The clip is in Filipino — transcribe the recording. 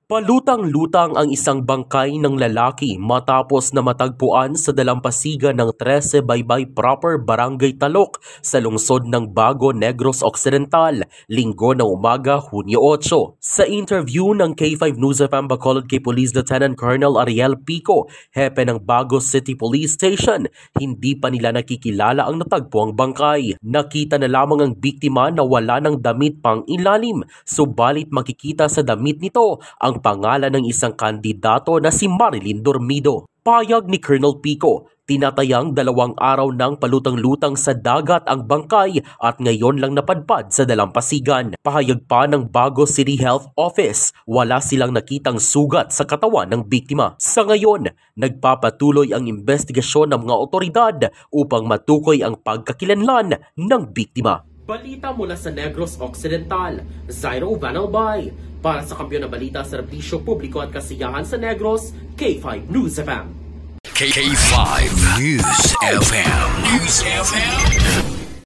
Palutang-lutang ang isang bangkay ng lalaki matapos na matagpuan sa dalampasigan ng 13 Baybay Proper Barangay Talok sa lungsod ng Bago Negros Occidental, Linggo ng umaga, Hunyo 8. Sa interview ng K5 News FM Bacolod kay Police Lieutenant Colonel Ariel Pico, hepe ng Bago City Police Station, hindi pa nila nakikilala ang natagpuang bangkay. Nakita na lamang ang biktima na wala ng damit pang ilalim, subalit makikita sa damit nito ang pangalan ng isang kandidato na si Marilyn Dormido. Payag ni Colonel Pico, tinatayang 2 araw nang palutang-lutang sa dagat ang bangkay at ngayon lang napadpad sa dalampasigan. Pahayag pa ng Bago City Health Office, wala silang nakitang sugat sa katawan ng biktima. Sa ngayon, nagpapatuloy ang investigasyon ng mga otoridad upang matukoy ang pagkakilanlan ng biktima. Balita mula sa Negros Occidental, Zairo Vanalbay. Para sa Kampiyon na Balita, Serbisyo Publiko at Kasiyahan sa Negros, K5 News FM. K5 News FM.